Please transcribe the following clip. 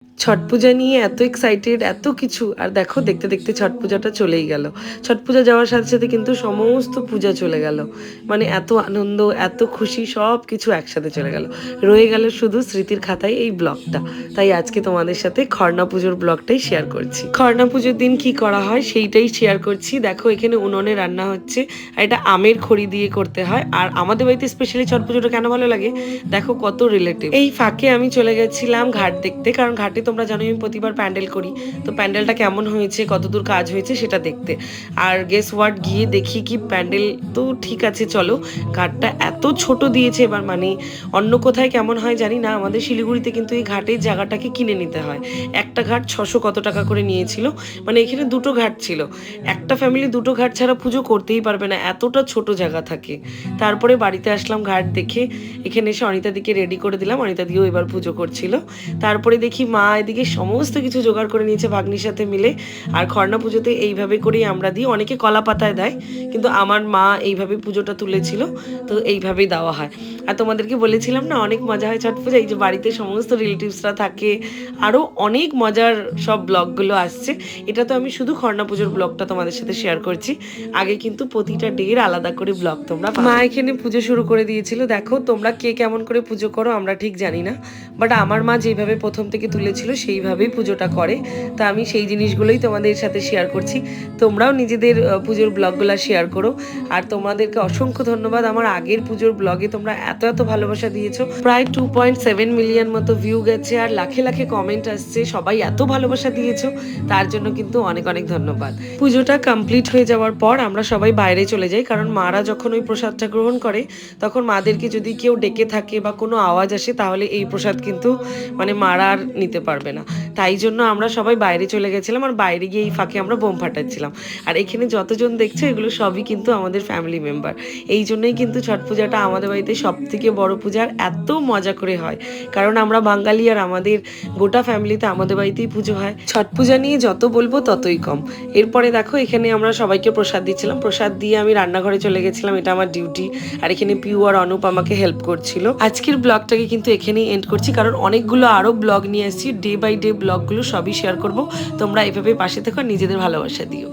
ছট পূজা নিয়ে এত এক্সাইটেড, এত কিছু, আর দেখো দেখতে দেখতে ছট পূজাটা চলেই গেল। ছট পূজা যাওয়ার সাথে সাথে কিন্তু সমস্ত পূজা চলে গেল। মানে এত আনন্দ, এত খুশি, সব কিছু একসাথে চলে গেল। রয়ে গেল শুধু স্মৃতির খাতায় এই ব্লগটা। তাই আজকে তোমাদের সাথে খরনা পুজোর ব্লগটাই শেয়ার করছি। খরনা পুজোর দিন কি করা হয় সেইটাই শেয়ার করছি। দেখো এখানে উনুনে রান্না হচ্ছে, আর এটা আমের খড়ি দিয়ে করতে হয়। আর আমাদের বাড়িতে স্পেশালি ছট পুজোটা কেন ভালো লাগে, দেখো কত রিলেটিভ। এই ফাঁকে আমি চলে গেছিলাম ঘাট দেখতে, কারণ ঘাটে তোমরা জানো আমি প্রতিবার প্যান্ডেল করি, তো প্যান্ডেলটা কেমন হয়েছে, কতদূর কাজ হয়েছে সেটা দেখতে। আর গেস ওয়াট, গিয়ে দেখি কি প্যান্ডেল তো ঠিক আছে চলো, ঘাটটা এত ছোট দিয়েছে এবার। মানে অন্য কোথায় কেমন হয় জানি না, আমাদের শিলিগুড়িতে কিন্তু এই ঘাটের জায়গাটাকে কিনে নিতে হয়। একটা ঘাট 600 কত টাকা করে নিয়েছিল। মানে এখানে দুটো ঘাট ছিল, একটা ফ্যামিলি দুটো ঘাট ছাড়া পুজো করতেই পারবে না, এতটা ছোট জায়গা থাকে। তারপরে বাড়িতে আসলাম ঘাট দেখে, এখানে এসে অনিতা দিকে রেডি করে দিলাম, অনিতা দিও এবার পুজো করছিল। তারপরে দেখি মা এদিকে সমস্ত কিছু জোগাড় করে নিয়েছে ভাগ্নির সাথে মিলে। আর খরনা পুজোতে এইভাবে করেই আমরা দিই, অনেকে কলা পাতায় দেয়, কিন্তু আমার মা এইভাবে পুজোটা তুলেছিল, তো এইভাবেই দেওয়া হয়। আর তোমাদেরকে বলেছিলাম না অনেক মজা হয় ছট পুজো, এই যে বাড়িতে সমস্ত রিলেটিভসরা থাকে, আরও অনেক মজার সব ব্লগগুলো আসছে। এটা তো আমি শুধু খরনা পুজোর ব্লগটা তোমাদের সাথে শেয়ার করছি, আগে কিন্তু প্রতিটা ডের আলাদা করে ব্লগ তোমরা পাবে। মা এখানে পুজো শুরু করে দিয়েছিল। দেখো তোমরা কে কেমন করে পুজো করো আমরা ঠিক জানি না, বাট আমার মা যেভাবে প্রথম থেকে তুলেছিল সেইভাবেই পুজোটা করে। তা আমি সেই জিনিসগুলোই তোমাদের সাথে শেয়ার করছি। তোমরাও নিজেদের পুজোর ব্লগগুলো শেয়ার করো। আর তোমাদেরকে অসংখ্য ধন্যবাদ, আমার আগের পুজোর ব্লগে তোমরা এত এত ভালোবাসা দিয়েছো। প্রায় 2.7 মিলিয়ন মতো ভিউ গেছে, আর লাখে লাখে কমেন্ট আসছে, সবাই এত ভালোবাসা দিয়েছো, তার জন্য কিন্তু অনেক অনেক ধন্যবাদ। পুজোটা কমপ্লিট হয়ে যাওয়ার পর আমরা সবাই বাইরে চলে যাই, কারণ মারা যখন ওই প্রসাদটা গ্রহণ করে তখন মাদেরকে যদি কেউ ডেকে থাকে বা কোনো আওয়াজ আসে তাহলে এই প্রসাদ কিন্তু মানে মারা আর নিতে পারবে না। তাই জন্য আমরা সবাই বাইরে চলে গেছিলাম, আর বাইরে গিয়ে এই ফাঁকে আমরা বোম ফাটাচ্ছিলাম। আর এখানে যতজন দেখছো এগুলো সবই কিন্তু আমাদের ফ্যামিলি মেম্বার। এই জন্যই কিন্তু ছট পূজাটা আমাদের বাড়িতে সব থেকে বড় পূজা, আর এত মজা করে হয়, কারণ আমরা বাঙালি আর আমাদের গোটা ফ্যামিলিতে আমাদের বাড়িতেই পুজো হয়। ছট পূজা নিয়ে যত বলবো ততই কম। এরপরে দেখো এখানে আমরা সবাইকে প্রসাদ দিচ্ছিলাম, প্রসাদ দিয়ে আমি রান্নাঘরে চলে গেছিলাম, এটা আমার ডিউটি। আর এখানে পিউ আর অনুপ আমাকে হেল্প করছিল। আজকের ব্লগটাকে কিন্তু এখানেই এন্ড করছি, কারণ অনেকগুলো আরও ব্লগ নিয়ে আসছি, ডে বাই ডে ব্লগগুলো সবই শেয়ার করব। তোমরা এভাবে পাশে থেকো, নিজেদের ভালোবাসা দিও।